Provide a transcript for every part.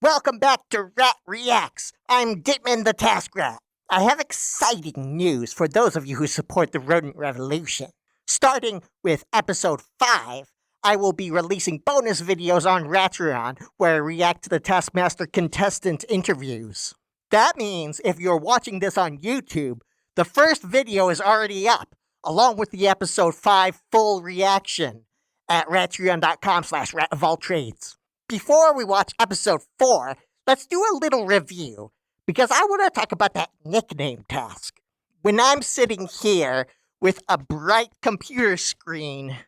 Welcome back to Rat Reacts. I'm Ditman the Task Rat. I have exciting news for those of you who support the rodent revolution. Starting with episode 5, I will be releasing bonus videos on Ratreon where I react to the Taskmaster contestant interviews. That means if you're watching this on YouTube, the first video is already up, along with the episode 5 full reaction at ratreon.com/ratofalltrades. Before we watch episode 4, let's do a little review, because I want to talk about that nickname task. When I'm sitting here with a bright computer screen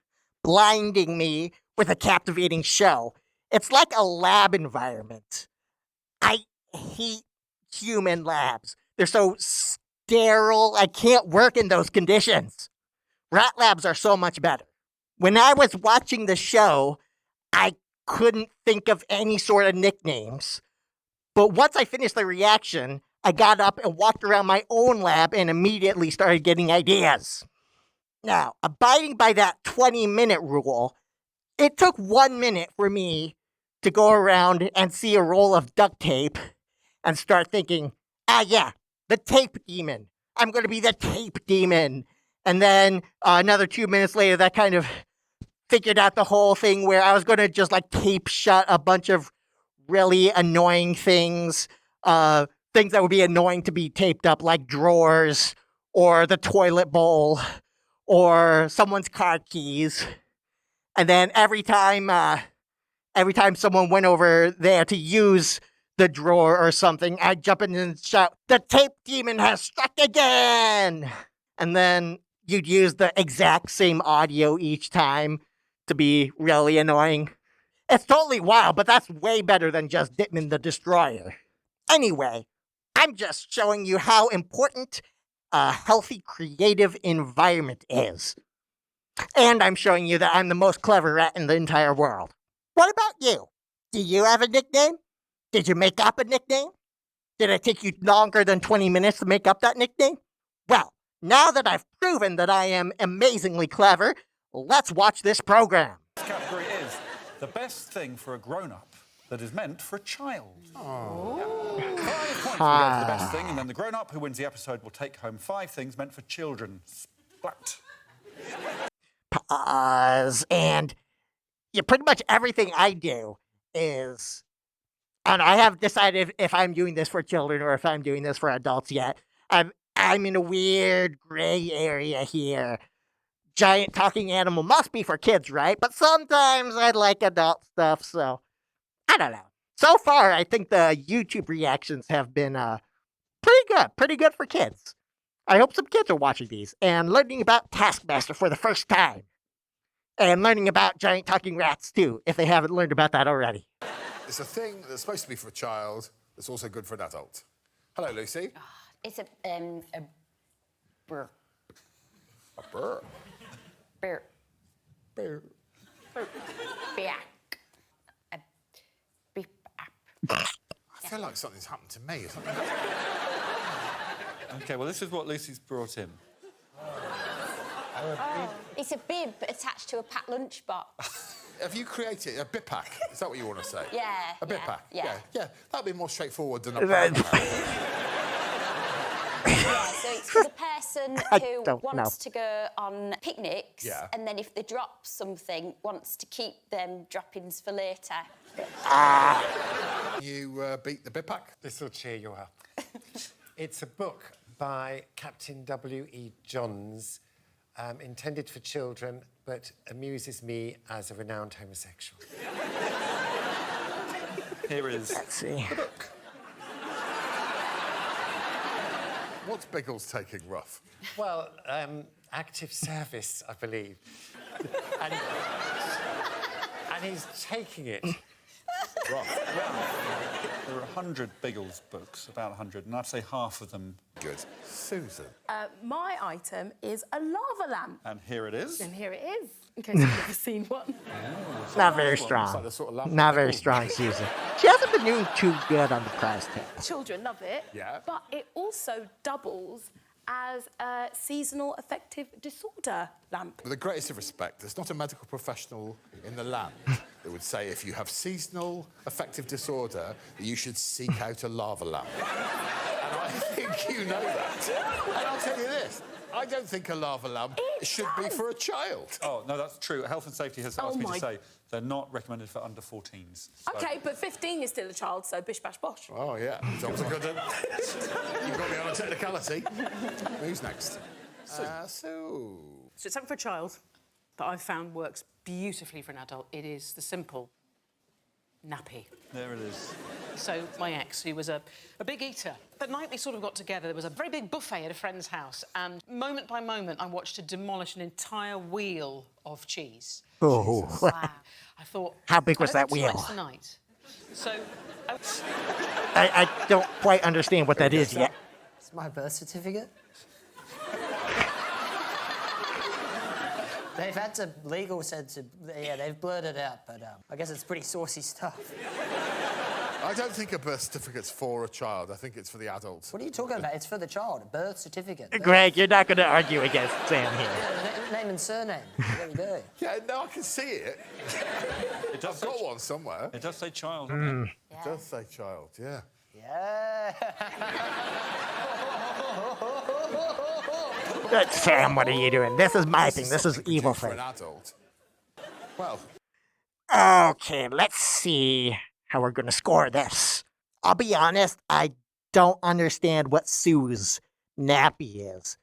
blinding me with a captivating show, it's like a lab environment. I hate human labs. They're so sterile, I can't work in those conditions. Rat labs are so much better. When I was watching the show, I couldn't think of any sort of nicknames. But once I finished the reaction, I got up and walked around my own lab and immediately started getting ideas. Now, abiding by that 20-minute rule, it took 1 minute for me to go around and see a roll of duct tape and start thinking, yeah, the tape demon. I'm going to be the tape demon. And then another 2 minutes later, that kind of figured out the whole thing where I was going to just like tape shut a bunch of really annoying things, things that would be annoying to be taped up, like drawers or the toilet bowl or someone's car keys. And then every time someone went over there to use the drawer or something, I'd jump in and shout, "The tape demon has struck again!" And then you'd use the exact same audio each time to be really annoying. It's totally wild, but that's way better than just Ditman the Destroyer. Anyway, I'm just showing you how important a healthy creative environment is. And I'm showing you that I'm the most clever rat in the entire world. What about you? Do you have a nickname? Did you make up a nickname? Did it take you longer than 20 minutes to make up that nickname? Well, now that I've proven that I am amazingly clever, let's watch this program. This category is the best thing for a grown-up that is meant for a child. Oh. 5 points will go to the best thing, and then the grown-up who wins the episode will take home 5 things meant for children. Splat. Pause. And pretty much everything I do is... And I haven't decided if I'm doing this for children or if I'm doing this for adults yet. I'm in a weird gray area here. Giant talking animal must be for kids, right? But sometimes I like adult stuff, so I don't know. So far, I think the YouTube reactions have been pretty good for kids. I hope some kids are watching these and learning about Taskmaster for the first time. And learning about giant talking rats, too, if they haven't learned about that already. It's a thing that's supposed to be for a child that's also good for an adult. Hello, Lucy. It's a burr. A burr. Burr. Burr. Back. A beep up. I feel like something's happened to me. OK, well, this is what Lucy's brought in. It's a bib attached to a packed lunchbox. Have you created a bit pack? Is that what you want to say? Yeah. A bit pack? Yeah. That'd be more straightforward than a pack. Yeah, so it's for the person who wants to go on picnics, and then if they drop something, wants to keep them droppings for later. You beat the bit pack? This will cheer you up. It's a book by Captain W.E. Johns, intended for children, but amuses me as a renowned homosexual. Here is the book. What's Biggles taking rough? Well, active service, I believe. and he's taking it. Rough. There are 100 Biggles books, about 100, and I'd say half of them. Good. Susan. My item is a lava lamp. And here it is. And here it is, in case you've never seen one. Not very strong. Like the sort of lamp Not very strong, Susan. She hasn't been doing too good on the prize tag. Children love it. Yeah. But it also doubles as a seasonal affective disorder lamp. With the greatest of respect, there's not a medical professional in the land that would say if you have seasonal affective disorder, that you should seek out a lava lamp. And I think you know that. And I'll tell you this, I don't think a lava lamp should be for a child. Oh, no, that's true. Health and Safety has asked me to say they're not recommended for under 14s. So. OK, but 15 is still a child, so bish, bash, bosh. Oh, yeah. Job's a good one. You've got me on a technicality. Who's next? Sue. So it's something for a child that I've found works beautifully for an adult. It is the simple nappy. There it is. So my ex, who was a big eater, the night we sort of got together, there was a very big buffet at a friend's house, and moment by moment, I watched her demolish an entire wheel of cheese. Oh. Wow. I thought... How big was I that don't think wheel? tonight. So... I don't quite understand what that is yet. It's my birth certificate. They've had to, legal said to, yeah, they've blurred it out, but I guess it's pretty saucy stuff. I don't think a birth certificate's for a child. I think it's for the adults. What are you talking about? It's for the child, a birth certificate. Greg, you're not going to argue against Sam here. Yeah, name and surname. There you go. Yeah, no, I can see it. I've got one somewhere. It does say child, doesn't it? It does say child, yeah. Yeah. Sam, what are you doing? This is my thing. This is evil for thing. an adult. Well. Okay, let's see how we're going to score this. I'll be honest, I don't understand what Sue's nappy is.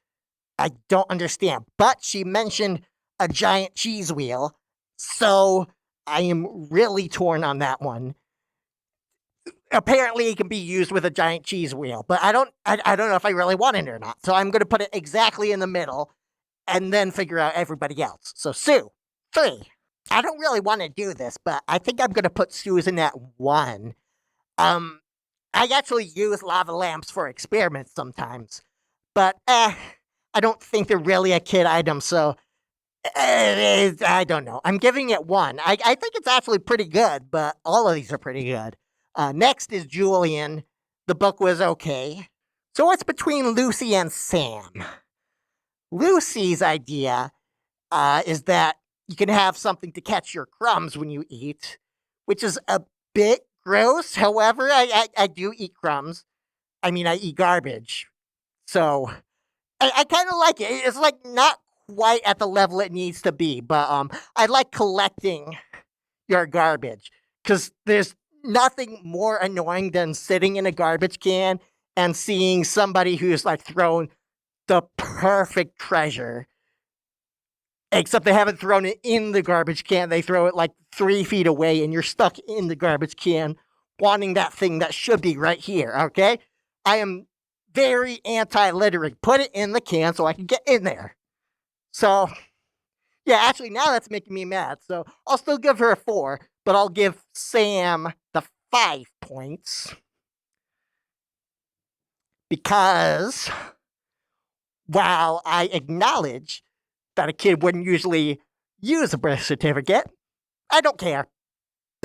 I don't understand. But she mentioned a giant cheese wheel, so I am really torn on that one. Apparently, it can be used with a giant cheese wheel, but I don't know if I really want it or not. So I'm going to put it exactly in the middle and then figure out everybody else. So Sue, 3. I don't really want to do this, but I think I'm going to put Susan at 1. I actually use lava lamps for experiments sometimes, but I don't think they're really a kid item, so I don't know. I'm giving it 1. I think it's actually pretty good, but all of these are pretty good. Next is Julian. The book was okay. So it's between Lucy and Sam. Lucy's idea is that you can have something to catch your crumbs when you eat, which is a bit gross. However, I do eat crumbs. I mean, I eat garbage. So I kind of like it. It's like not quite at the level it needs to be, but I like collecting your garbage because there's nothing more annoying than sitting in a garbage can and seeing somebody who's like thrown the perfect treasure. Except they haven't thrown it in the garbage can. They throw it like 3 feet away and you're stuck in the garbage can wanting that thing that should be right here, okay? I am very anti-littering. Put it in the can so I can get in there. So, yeah, actually now that's making me mad. So I'll still give her a 4, but I'll give Sam the 5 points. Because while I acknowledge that a kid wouldn't usually use a birth certificate, I don't care.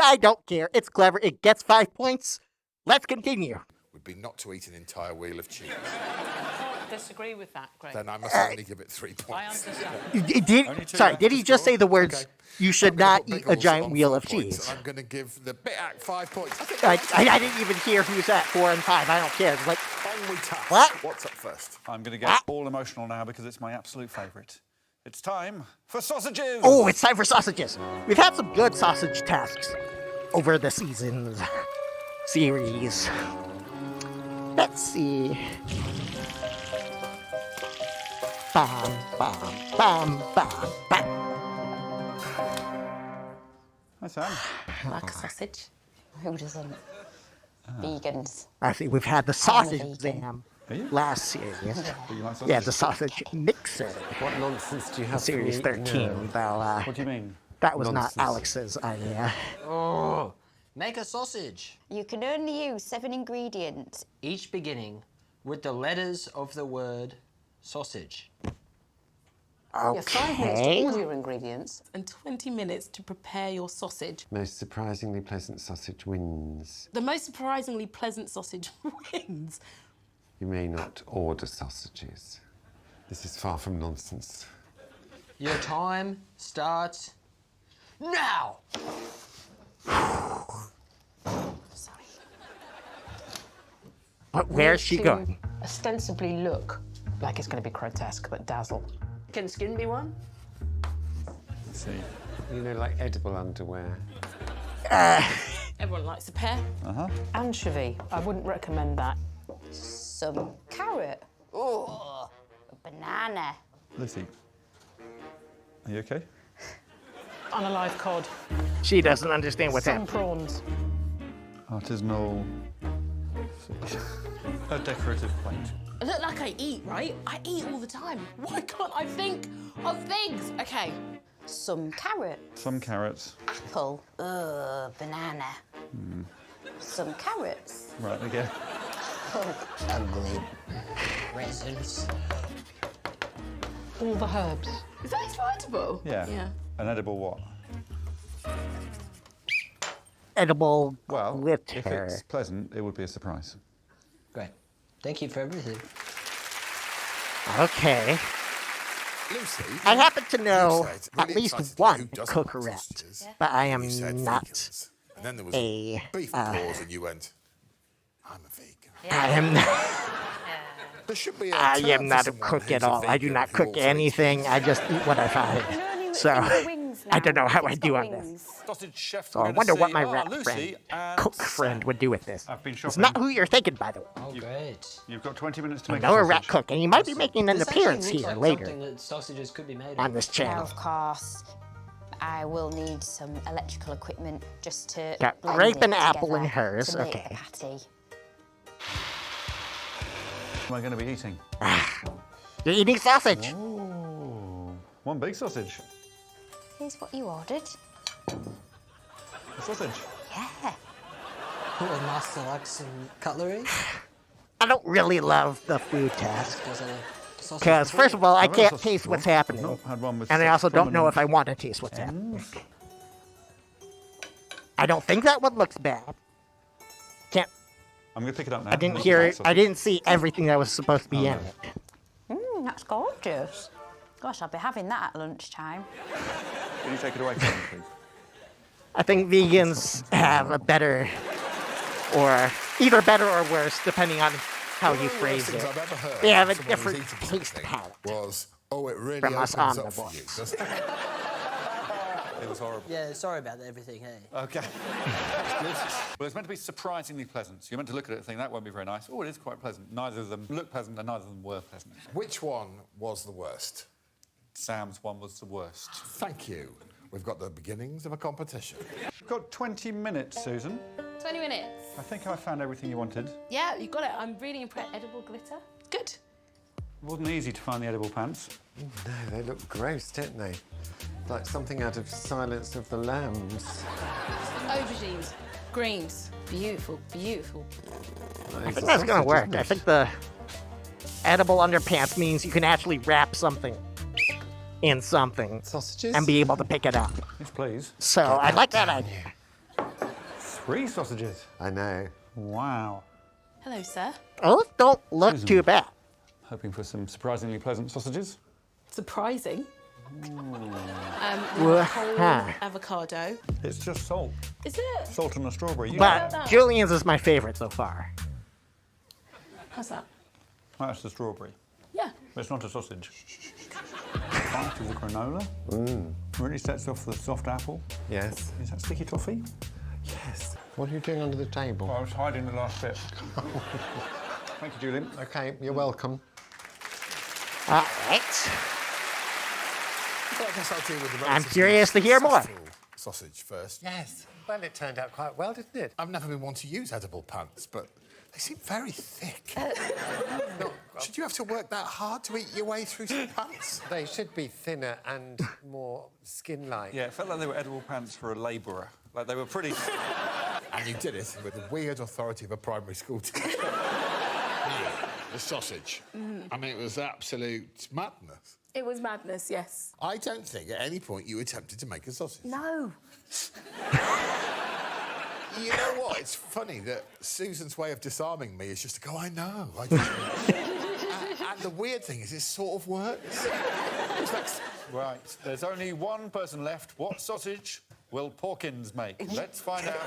I don't care. It's clever. It gets 5 points. Let's continue. Would be not to eat an entire wheel of cheese. I disagree with that, Greg. Then I must only give it 3 points. I understand. Did he just say the words, you should not eat a giant wheel of cheese? I'm going to give the bit at 5 points. I didn't even hear who's at 4 and 5. I don't care. It's like, Finally, Task. What? What's up first? I'm going to get all emotional now because it's my absolute favourite. It's time for sausages! Oh, it's time for sausages. We've had some good sausage tasks over the season's series. Let's see. Bam, bam, bam, bam, bam. Hi, Sam. I like sausage. Who doesn't? Vegans. I see we've had the sausage vegan. exam Are you? last series. Do you like sausage? Yeah, the sausage mixer. What nonsense do you have Series to eat 13. now? Well, What do you mean? that was Nonsense. not Alex's idea. Oh, make a sausage, You can only use 7 ingredients. each beginning with the letters of the word sausage. You have 5 minutes to Okay. order your ingredients and 20 minutes to prepare your sausage. Most surprisingly pleasant sausage wins. The most surprisingly pleasant sausage wins. You may not order sausages. This is far from nonsense. Your time starts now. Sorry. But where's she going? Ostensibly look like it's going to be grotesque, but dazzle. Can skin be one? Let's see. You know, like edible underwear. Everyone likes a pear. Anchovy. I wouldn't recommend that. Some carrot. Oh, a banana. Lucy, are you okay? Unalive cod. She doesn't understand what's Some happening. prawns. Artisanal. A decorative plate. I look like I eat, right? I eat all the time. Why can't I think of things? Okay. Some carrot. Some carrots. Apple. Banana. Some carrots. Right, again. Oh, ugly. Raisins. All the herbs. Is that edible? Yeah. Yeah. An edible what? Edible Well, glitter. if it's pleasant, it would be a surprise. Great. Thank you for everything. Okay. Lucy, I happen to know you said, at really least excited, one who doesn't like cookeret, sausages? but I am You said not. vegans. And then there was a, beef pause, and you went, I'm a vegan. I am not. There should be a I term am for not a someone cook who's at a all. I do vegan not who cook also eats anything. I just eat what I find. So I don't know how I do on this. Sausage chef. So I wonder what my rat Lucy friend, and cook friend, would do with this. I've been It's shopping. not who you're thinking, by the way. Oh, great. You've got 20 minutes to I make know a a rat sausage. cook, and he might be making an This actually appearance looks here like later something that sausages could be made on of. this Now, channel. of course, I will need some electrical equipment just to Got blend grape it and apple in together hers, to make okay. the patty. What am I going to be eating? You're eating sausage. Oh, one big sausage. Here's what you ordered. A sausage. Yeah. Who would not select some cutlery? I don't really love the food task. Does any sausage Because, before? first of all, I I've had a can't sausage taste what's before. I've happening. not had one with And I also such don't know if I prominent want to taste what's happening. ends. I don't think that one looks bad. Can't. I'm going to pick it up now. I didn't Look at hear that it. I sausage. didn't see everything that was supposed to be in no. it. That's gorgeous. Gosh, I'll be having that at lunchtime. Can you take it away from me, please? I think vegans have a better, or either better or worse, depending on how One you of the worst phrase things it. I've ever heard They have a someone who's different eaten taste something palette was, oh, it really from us opens up for you, omnivores. doesn't it? It was horrible. Yeah, sorry about everything, hey. Okay. That's good. Well, it's meant to be surprisingly pleasant. So you're meant to look at it and think that won't be very nice. Oh, it is quite pleasant. Neither of them look pleasant and neither of them were pleasant. Which one was the worst? Sam's one was the worst. Thank you. We've got the beginnings of a competition. You've got 20 minutes, Susan. 20 minutes. I think I found everything you wanted. Yeah, you got it. I'm really impressed. Edible glitter. Good. It wasn't easy to find the edible pants. No, they look gross, don't they? Like something out of Silence of the Lambs. Aubergines. Greens. Beautiful, beautiful. I think that's gonna work. I think the edible underpants means you can actually wrap something in something Sausages? and be able to pick it up. Yes, please. So I like that idea. 3 sausages. I know. Wow. Hello, sir. Those don't look Susan. too bad. Hoping for some surprisingly pleasant sausages. Surprising. Well, Whole huh. avocado. It's just salt. Is it? Salt and a strawberry. You But that? Julian's is my favorite so far. How's that? That's the strawberry. Yeah. But it's not a sausage. Bite of the granola. Really sets off the soft apple. Yes. Is that sticky toffee? Yes. What are you doing under the table? I was hiding the last bit. Thank you, Julian. Okay, you're welcome. All right. So I guess I'll deal with the I'm relatively curious to hear more. successful sausage first. Yes. Well, it turned out quite well, didn't it? I've never been one to use edible pants, but they seem very thick. Should you have to work that hard to eat your way through some pants? They should be thinner and more skin-like. Yeah, it felt like they were edible pants for a labourer. Like they were pretty... And you did it with the weird authority of a primary school teacher. The sausage. I mean, it was absolute madness. It was madness, yes. I don't think at any point you attempted to make a sausage. No. You know what? It's funny that Susan's way of disarming me is just to go, I know. I just... and the weird thing is it sort of works. It's like, Right, there's only one person left. What sausage will Porkins make? Let's find out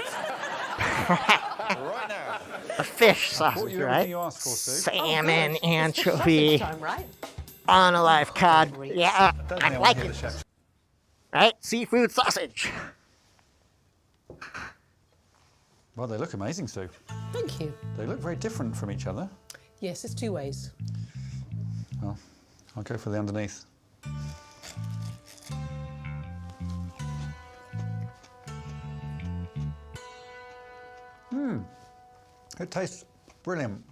right now. A fish Brought sausage, you everything right? you asked for, Sue. Salmon, It's anchovy, sausage time, right? unalive cod. Yeah, Don't I think like wanna hear it. the chef. Right? Seafood sausage. Well, they look amazing, Sue. Thank you. They look very different from each other. Yes, it's 2 ways. Well, I'll go for the underneath. It tastes brilliant.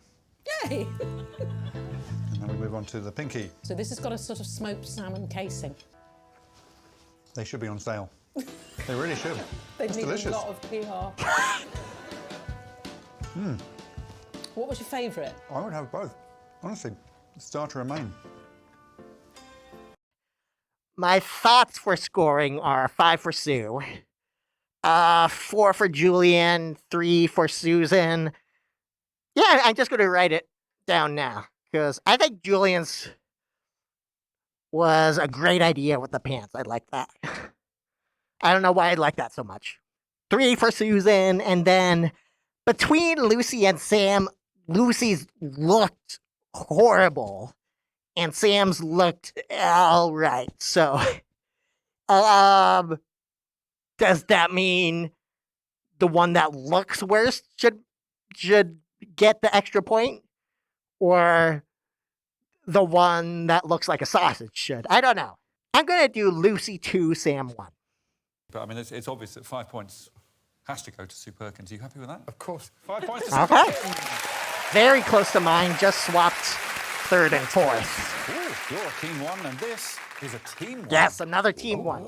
Yay! And then we move on to the pinky. So this has got a sort of smoked salmon casing. They should be on sale. They really should. They It's need delicious. a lot of PR. What was your favourite? I would have both. Honestly, starter and main. My thoughts for scoring are 5 for Sue, 4 for Julian, 3 for Susan. Yeah, I'm just going to write it down now because I think Julian's was a great idea with the pants. I like that. I don't know why I like that so much. 3 for Susan, and then between Lucy and Sam, Lucy's looked horrible, and Sam's looked all right. So, does that mean the one that looks worse should get the extra point, or the one that looks like a sausage should? I don't know. I'm gonna do Lucy 2, Sam 1. But I mean, it's obvious that 5 points has to go to Sue Perkins. Are you happy with that? Of course. 5 points to Sue Okay. Perkins. Very close to mine. Just swapped 3rd and 4th. Ooh, you're a team 1, and this is a team 1. Yes, another team 1.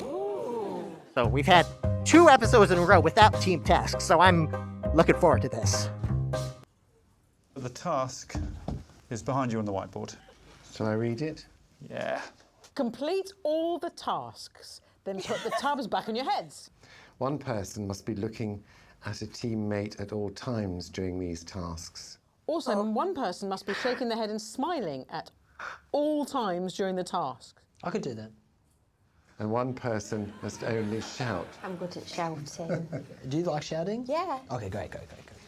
So we've had 2 episodes in a row without team tasks. So I'm looking forward to this. The task is behind you on the whiteboard. Shall I read it? Yeah. Complete all the tasks, then put the tubs back on your heads. One person must be looking at a teammate at all times during these tasks. Also, one person must be shaking their head and smiling at all times during the task. I could do that. And one person must only shout. I'm good at shouting. Do you like shouting? Yeah. Okay, great.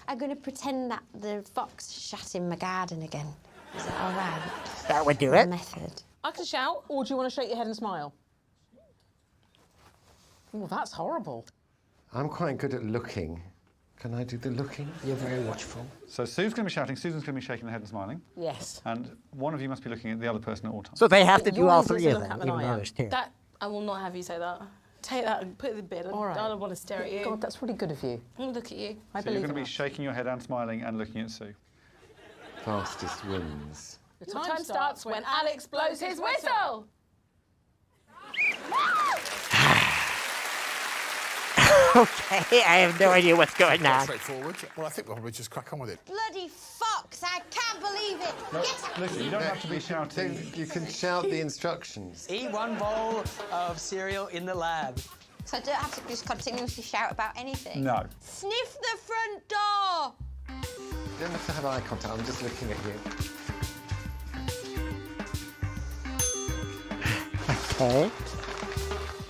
I'm going to pretend that the fox shat in my garden again. Is that all right? That would do it. Method. I can shout, or do you want to shake your head and smile? Oh, that's horrible. I'm quite good at looking. Can I do the looking? You're very watchful. So Sue's going to be shouting, Susan's going to be shaking her head and smiling, Yes. and one of you must be looking at the other person at all times. So they have to do You're all easier 3 to of look them, at than even I though am. there's 2. That I will not have you say that. Take that and put it in the bin. All right. I don't want to stare at you. God, that's really good of you. I'm gonna look at you. I So you're believe going to in be that. shaking your head and smiling and looking at Sue. Fastest wins. The Time starts when Alex blows his whistle. Okay, I have no idea what's going Quite on. straightforward. Well, I think we'll probably just crack on with it. Bloody fox! I can't believe it. Get Listen, you don't have to be shouting. You can shout the instructions. Eat 1 bowl of cereal in the lab. So I don't have to just continuously shout about anything? No. Sniff the front door! You don't have to have eye contact, I'm just looking at you. Okay.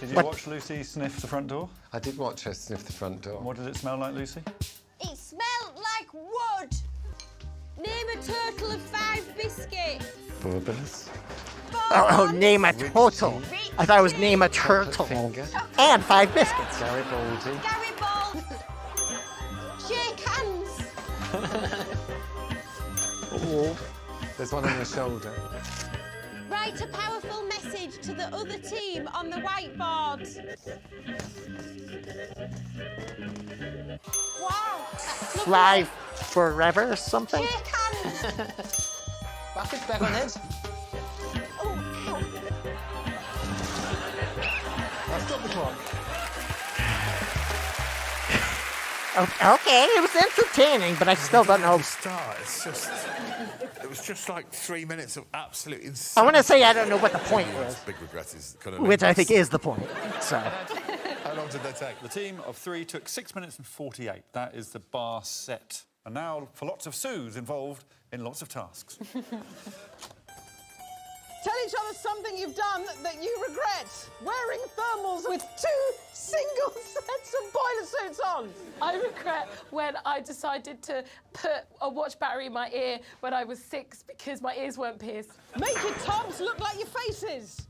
Did you What? watch Lucy sniff the front door? I did watch her sniff the front door. What did it smell like, Lucy? It smelled like wood. Name a total of 5 biscuits. Bourbons. Oh, name a total. I thought it was name a turtle. Finger. And 5 biscuits. Garibaldi. Garibaldi. Shake hands. There's one on your shoulder. Write a powerful message to the other team on the whiteboard. Wow. That's lovely. Fly forever or something? Shake hands. Buckets back on heads. Oh, Now stop the clock. Okay, it was entertaining, but I still don't know. Start. It was just like 3 minutes of absolute I insanity. want to say I don't know what the point was, Big regret is kind of which I think is the point. So, How long did they take? The team of 3 took 6 minutes and 48. That is the bar set. And now for lots of Sues involved in lots of tasks. Tell each other something you've done that you regret. Wearing thermals with 2 single sets of boiler suits on. I regret when I decided to put a watch battery in my ear when I was 6 because my ears weren't pierced. Make your tubs look like your faces.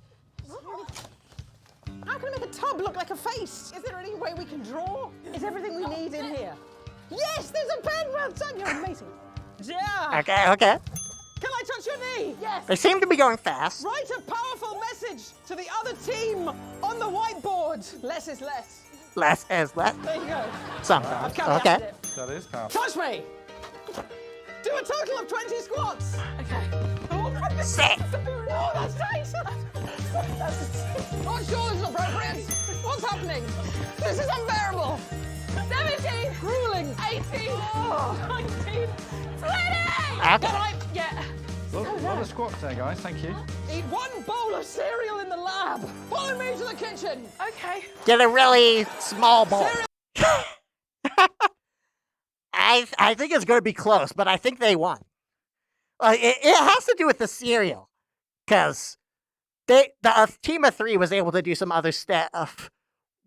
How can I make a tub look like a face? Is there any way we can draw? Is everything we need in here? Yes, there's a pen. Well done, you're amazing. Yeah. Okay. Can I touch your knee? Yes. They seem to be going fast. Write a powerful message to the other team on the whiteboard. Less is less. Less is less. There you go. Sometimes. I've Okay. it. That is powerful. Touch me. Do a total of 20 squats. Okay. Oh, Sick. Oh, that's nice. Not sure this is appropriate. What's happening? This is unbearable. 17, Grueling. 18, Oh. 19, 20! Okay. Can I? Yeah. A lot of squats there, guys. Thank you. Eat 1 bowl of cereal in the lab. Follow me to the kitchen. Okay. Get a really small bowl. I think it's going to be close, but I think they won. It has to do with the cereal, because the team of 3 was able to do some other stuff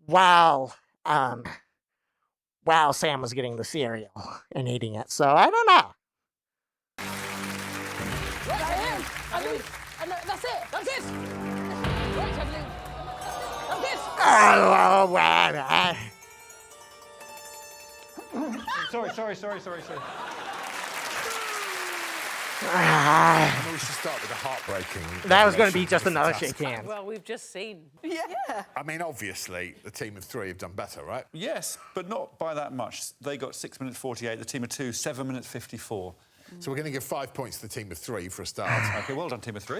while Sam was getting the cereal and eating it. So I don't know. Right, I lose. That's it. That's it. Right, I lose. That's it. Oh, well, Sorry. I know we should start with a heartbreaking. that was going to be revelation just with the another task. shake hands. Well, we've just seen. Yeah. I mean, obviously, the team of 3 have done better, right? Yes, but not by that much. They got 6 minutes 48. The team of 2, 7 minutes 54. So we're going to give 5 points to the team of 3 for a start. OK, well done, team of 3.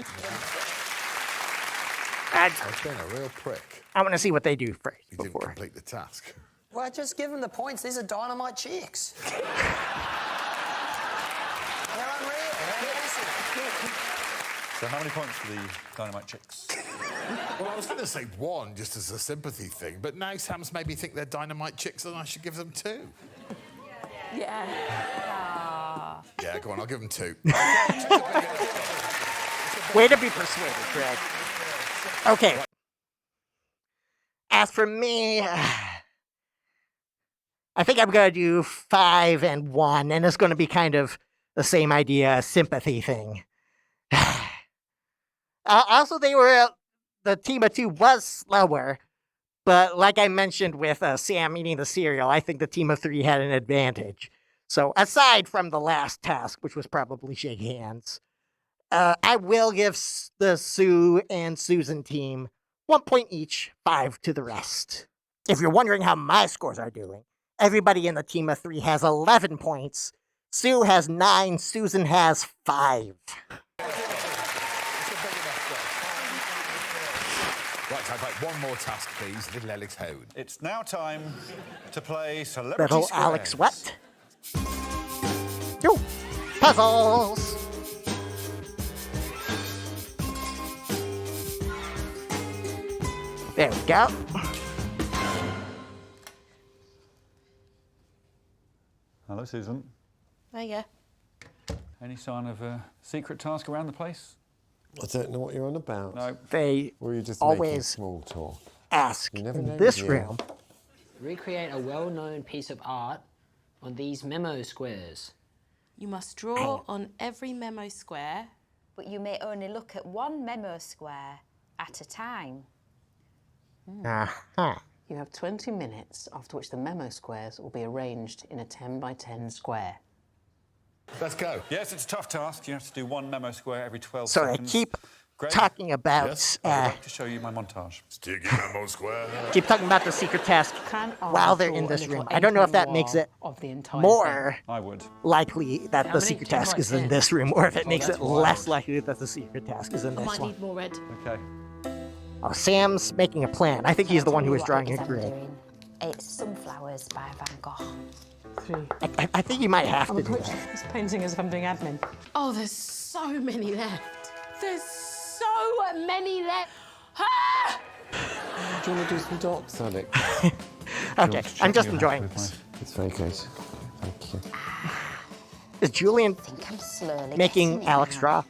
It's been a real prick. I want to see what they do first You didn't before. complete the task. Well, just give them the points. These are dynamite chicks. They're unreal. They're awesome. So how many points for the Dynamite Chicks? Well, I was going to say 1 just as a sympathy thing, but now Sam's made me think they're dynamite chicks and I should give them 2. Yeah. Yeah, go on, I'll give them 2. Way to be persuaded, Greg. Okay. As for me, I think I'm going to do 5 and 1, and it's going to be kind of the same idea, a sympathy thing. Also, the team of 2 was slower, but like I mentioned with Sam eating the cereal, I think the team of 3 had an advantage. So aside from the last task, which was probably shake hands, I will give the Sue and Susan team 1 point each, 5 to the rest. If you're wondering how my scores are doing, everybody in the team of 3 has 11 points. Sue has 9, Susan has 5. Right, I'd like 1 more task, please. Little Alex Hode. It's now time to play Celebrity Little Squares. Alex what? Yo, puzzles! There we go. Hello, Susan. There you go. Any sign of a secret task around the place? I don't know what you're on about. No. They Or you're just making always small talk. ask You never in know this with you. room. Recreate a well-known piece of art on these memo squares. You must draw on every memo square. But you may only look at 1 memo square at a time. Uh-huh. You have 20 minutes, after which the memo squares will be arranged in a 10 by 10 square. Let's go. Yes, it's a tough task. You have to do 1 memo square every 12 So they seconds. keep Greg? talking about Yes, I'd like to show you my montage. Sticky memo square. keep talking about the secret task while they're in this room. I don't know if that makes it of the entire more I would. likely that the many? secret 10 task by is in 10? this room, or if it Oh, makes that's it wild. less likely that the secret task is in I this might one. need more red. Okay. Oh, Sam's making a plan. I think he's the one who was drawing a grid. It's Sunflowers by Van Gogh. I think you might have to do that. This painting as if I'm doing admin. Oh, there's so many left. There's so many left. Ah! Do you want to do some dots, Alex? Okay, I'm just enjoying this. It's very good. Thank you. Is Julian I think I'm slowly making getting it Alex now. draw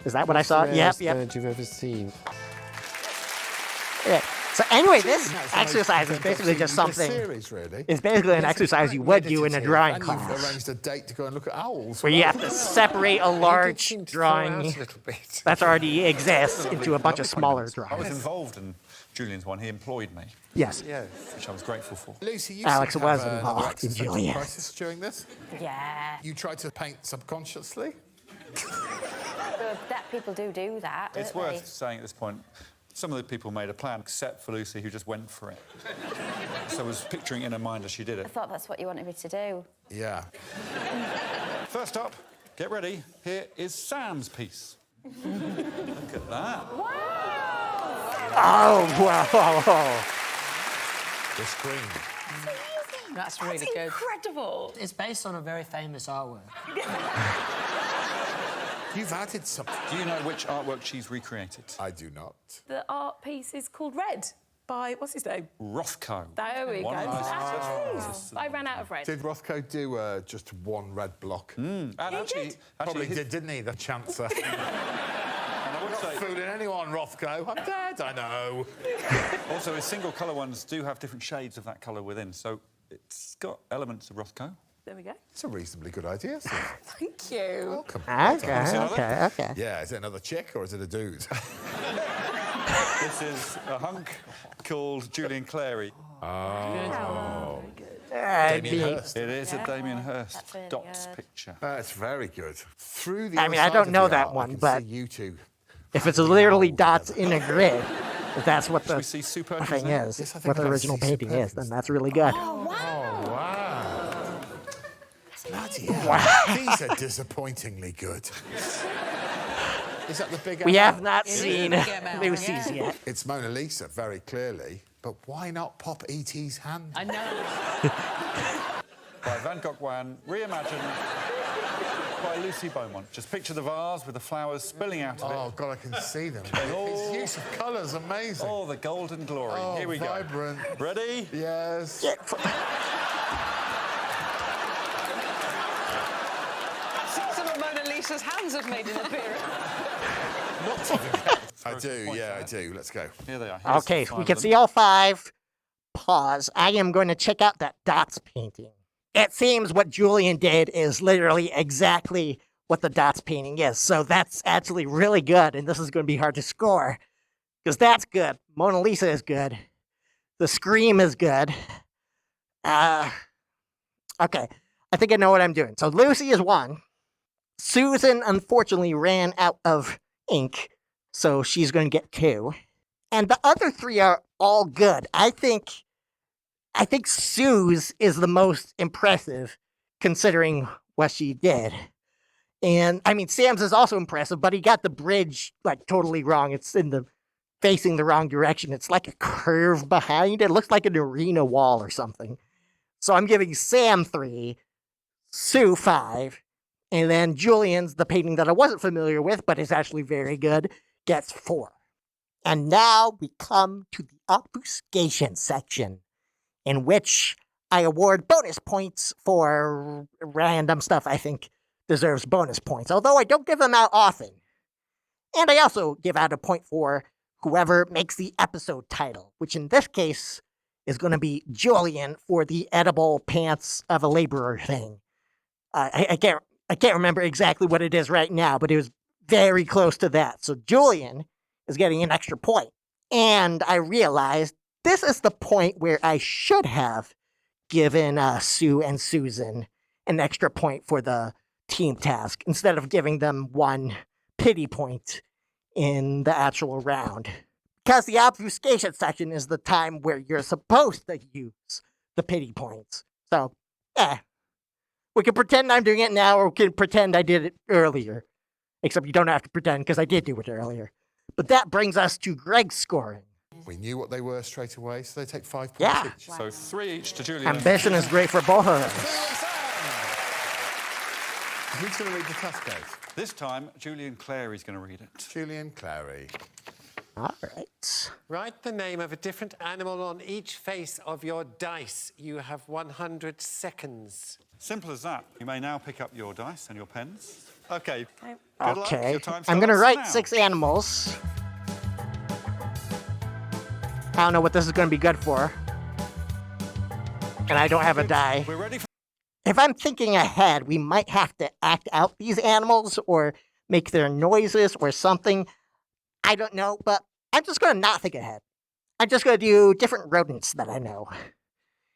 Is that what I What's the saw? Yep, rarest yep. bird you've ever seen? Yeah. So anyway, this That's the most exercise is content basically I've just seen in this something. series, really. It's basically an Yes, exercise you it's would do in a meditative, drawing and class, you've arranged a date to go and look at owls. where you have to separate a large seem to fall out drawing a little bit. that already exists into a bunch of smaller I was drawings. involved in Julian's one. He employed me, Yes. Yes. which I was grateful for. Lucy, you Alex seem to have was another involved in existential Julian. crisis during this. Yeah. You tried to paint subconsciously. That people do that. It's don't worth saying at this point, some of the people made a plan, except for Lucy, who just went for it. So I was picturing in her mind as she did I it. thought that's what you wanted me to do. Yeah. First up, get ready. Here is Sam's piece. Look at that. Oh, wow. The screen. That's really good. Incredible. It's based on a very famous artwork. You've added something. Do you know which artwork she's recreated? I do not. The art piece is called Red by, what's his name? Rothko. There we go. One of the most Actually, successful I ran out of red. Did Rothko do just one red block? And actually, Probably his- did, didn't he? The chancer. and I would Not say, fooling anyone, Rothko. I'm dead, I know. also, his single colour ones do have different shades of that colour within, so it's got elements of Rothko. There we go. It's a reasonably good idea. So. Thank you. Welcome. Okay. Yeah, is it another chick or is it a dude? This is a hunk called Julian Clary. Damien Hirst. It is a Damien Hirst That's really dots good. picture. That's very good. Through the I other mean, I side don't of know the that art, one, I can but see you two. if it's literally dots in a grid, if that's what We the see super thing is, Yes, I think what the I original see painting is, superfluous. then that's really good. Oh, wow. Bloody hell. These are disappointingly good. Is that the big We M? have not seen Lucy's yet. It's Mona Lisa, very clearly. But why not pop E.T.'s hand? I know. By Van Gogh Wan, reimagined by Lucy Beaumont. Just picture the vase with the flowers spilling out of Oh, God, I can see them. Oh. His use of colour's it. amazing. Oh, the golden glory. Oh, Here we vibrant. go. Ready? Yes. I've seen some of Mona Lisa's hands have made an appearance. Not even. I do, yeah, I do. Let's go. Here they are. Here's Okay, the we five can of see them. all five. Pause. I am going to check out that dots painting. It seems what Julian did is literally exactly what the dots painting is. So that's actually really good, and this is going to be hard to score. Because that's good. Mona Lisa is good. The Scream is good. Okay. I think I know what I'm doing. So Lucy is one. Susan, unfortunately, ran out of ink, so she's going to get 2. And the other 3 are all good. I think Sue's is the most impressive, considering what she did. And, I mean, Sam's is also impressive, but he got the bridge, like, totally wrong. It's facing the wrong direction. It's like a curve behind. It looks like an arena wall or something. So I'm giving Sam 3, Sue 5, and then Julian's, the painting that I wasn't familiar with, but is actually very good, gets 4. And now we come to the obfuscation section, in which I award bonus points for random stuff I think deserves bonus points, although I don't give them out often. And I also give out a point for whoever makes the episode title, which in this case is going to be Julian for the edible pants of a laborer thing. I can't remember exactly what it is right now, but it was very close to that. So Julian is getting an extra point. And I realized this is the point where I should have given Sue and Susan an extra point for the team task instead of giving them 1 pity point in the actual round. Because the obfuscation section is the time where you're supposed to use the pity points. So, we can pretend I'm doing it now, or we can pretend I did it earlier. Except you don't have to pretend, because I did do it earlier. But that brings us to Greg's scoring. We knew what they were straight away, so they take 5 points Yeah. each. So 3 each to Julian. Ambition is great for both of us. Who's going to read the task code? This time, Julian Clary's going to read it. Julian Clary. All right. Write the name of a different animal on each face of your dice. You have 100 seconds. Simple as that. You may now pick up your dice and your pens. Okay. Good luck. Okay. Your time I'm going to starts write now. 6 animals. I don't know what this is going to be good for. And I don't have a die. We're ready for... If I'm thinking ahead, we might have to act out these animals or make their noises or something. I don't know, but I'm just going to not think ahead. I'm just going to do different rodents that I know.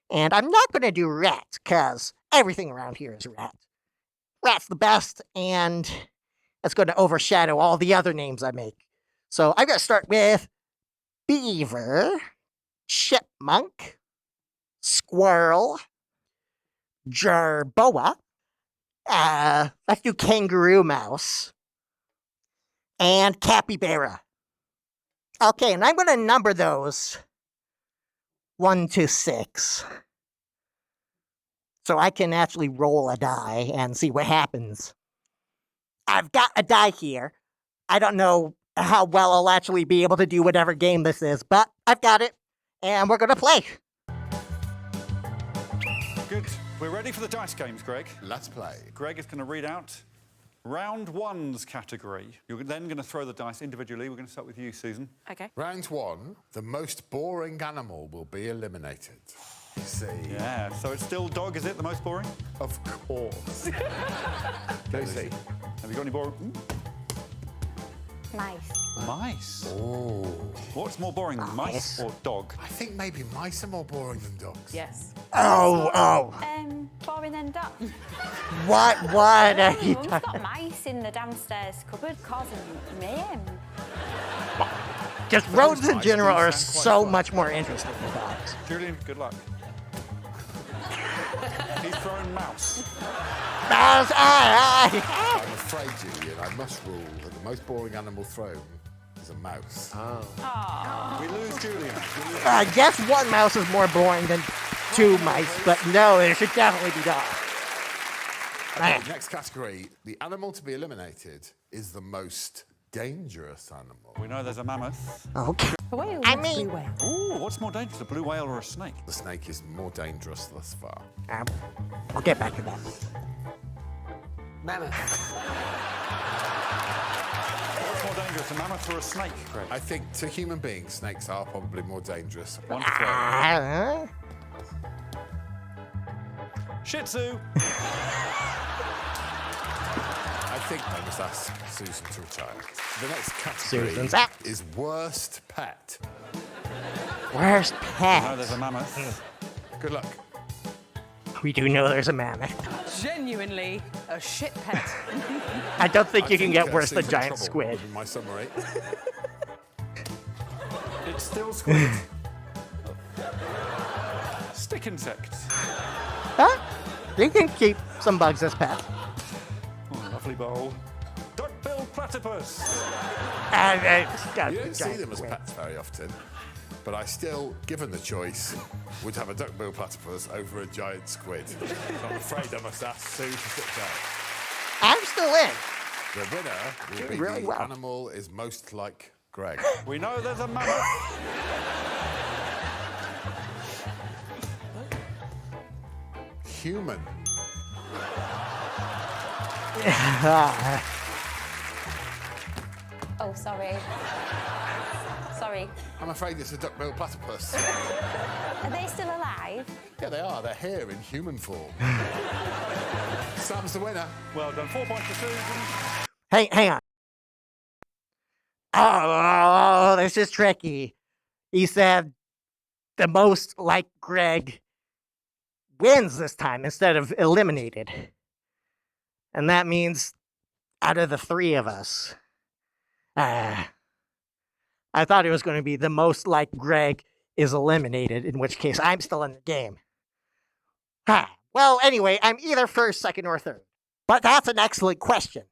And I'm not going to do rats, because everything around here is rat. Rat's the best, and it's going to overshadow all the other names I make. So I'm going to start with beaver, chipmunk, squirrel, jerboa, let's do kangaroo mouse, and capybara. Okay, and I'm going to number those 1 to 6. So I can actually roll a die and see what happens. I've got a die here. I don't know how well I'll actually be able to do whatever game this is, but I've got it, and we're going to play. Good. We're ready for the dice games, Greg. Let's play. Greg is going to read out round 1's category. You're then going to throw the dice individually. We're going to start with you, Susan. Okay. Round 1, the most boring animal will be eliminated. You see? Yeah, so it's still dog, is it, the most boring? Of course. Go see. Have you got any boring? Mice. Mice. Oh. What's more boring, mice or dog? I think maybe mice are more boring than dogs. Yes. Oh. Boring than dog. What are you Mum's talking? got mice in the downstairs cupboard causing mayhem. Just rodents in mice general do are sound quite so fun. much more interesting than dogs. Julian, good luck. He's throwing mouse. I'm I'm afraid, Julian, I must rule that the most boring animal thrown is a mouse. We lose Julian. I guess one mouse is more boring than 2 mice, but no, it should definitely be dogs. Okay, next category. The animal to be eliminated is the most dangerous animal. We know there's a mammoth. Okay. A whale. I mean, Ooh, what's more dangerous, a blue whale or a snake? The snake is more dangerous thus far. I'll get back to that. Mammoth. What's more dangerous, a mammoth or a snake, Greg? I think to human beings, snakes are probably more dangerous. One to throw. Uh, Shih Tzu. I think I must ask Susan to retire. The next category Susan's out. is worst pet. Worst We know pet. there's a mammoth. Good luck. We do know there's a mammoth. Genuinely a shit pet. I don't think you can get I've worse seen than some giant trouble squid. in my summary. It's still squid. Stick insect. Huh? You can keep some bugs as pets. Oh, lovely bowl. Duck-billed platypus. You don't see them as pets very often, but I still, given the choice, would have a duck-billed platypus over a giant squid. So I'm afraid I must ask Sue to sit down. I'm still in. The winner will be really the well. animal is most like Greg. We know there's a mammoth. Human. Oh, sorry. Sorry. I'm afraid it's a duck-billed platypus. Are they still alive? Yeah, they are. They're here in human form. Sam's the winner. Well done. 4 points to Susan. Hang on. Oh, this is tricky. He said the most like Greg wins this time instead of eliminated. And that means out of the 3 of us, I thought it was going to be the most like Greg is eliminated, in which case I'm still in the game. Well, anyway, I'm either first, second, or third. But that's an excellent question.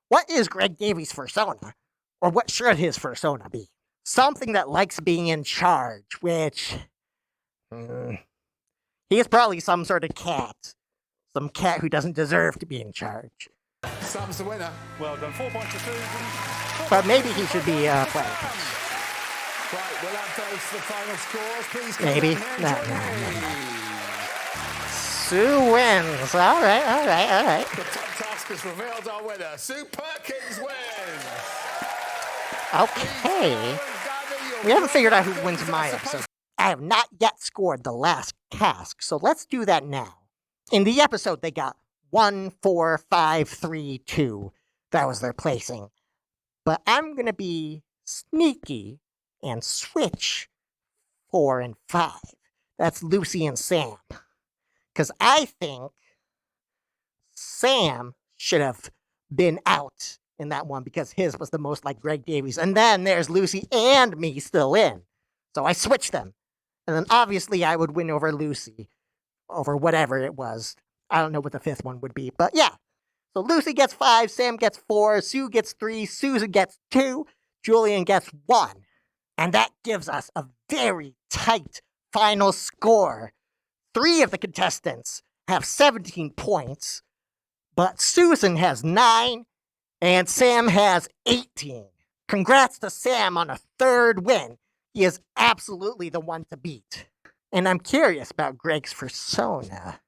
What is Greg Davies' persona? Or what should his persona be? Something that likes being in charge, which... he is probably some sort of cat. Some cat who doesn't deserve to be in charge. Sam's the winner. Well done. 4 points to Susan. But maybe he should be platypus. Right, we'll have those for the final scores. Please come Maybe. down here No, and join no, me. Sue wins. All right. The top task has revealed our winner. Sue Perkins wins. Okay. We haven't figured out who wins my episode. I have not yet scored the last task, so let's do that now. In the episode, they got 1, 4, 5, 3, 2. That was their placing. But I'm going to be sneaky and switch 4 and 5. That's Lucy and Sam. Because I think Sam should have been out in that one because his was the most like Greg Davies. And then there's Lucy and me still in. So I switched them. And then obviously I would win over Lucy, over whatever it was. I don't know what the fifth one would be, but yeah. So Lucy gets 5, Sam gets 4, Sue gets 3, Susan gets 2, Julian gets 1. And that gives us a very tight final score. 3 of the contestants have 17 points, but Susan has 9 and Sam has 18. Congrats to Sam on a 3rd win. He is absolutely the one to beat. And I'm curious about Greg's fursona.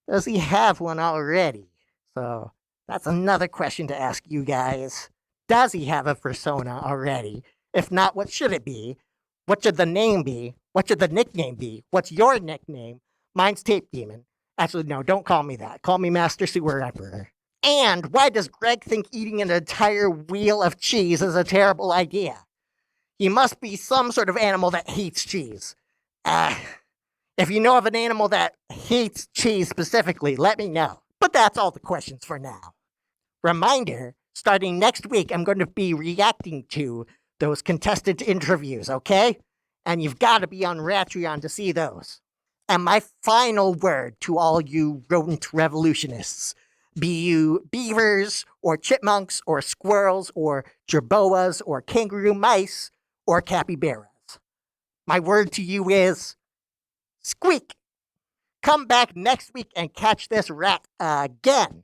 Does he have one already? So that's another question to ask you guys. Does he have a fursona already? If not, what should it be? What should the name be? What should the nickname be? What's your nickname? Mine's Tape Demon. Actually, no, don't call me that. Call me Master Sewer Emperor. And why does Greg think eating an entire wheel of cheese is a terrible idea? He must be some sort of animal that hates cheese. If you know of an animal that hates cheese specifically, let me know. But that's all the questions for now. Reminder, starting next week, I'm going to be reacting to those contestant interviews, okay? And you've got to be on Ratreon to see those. And my final word to all you rodent revolutionists, be you beavers, or chipmunks, or squirrels, or jerboas, or kangaroo mice, or capybaras. My word to you is squeak. Come back next week and catch this rat again.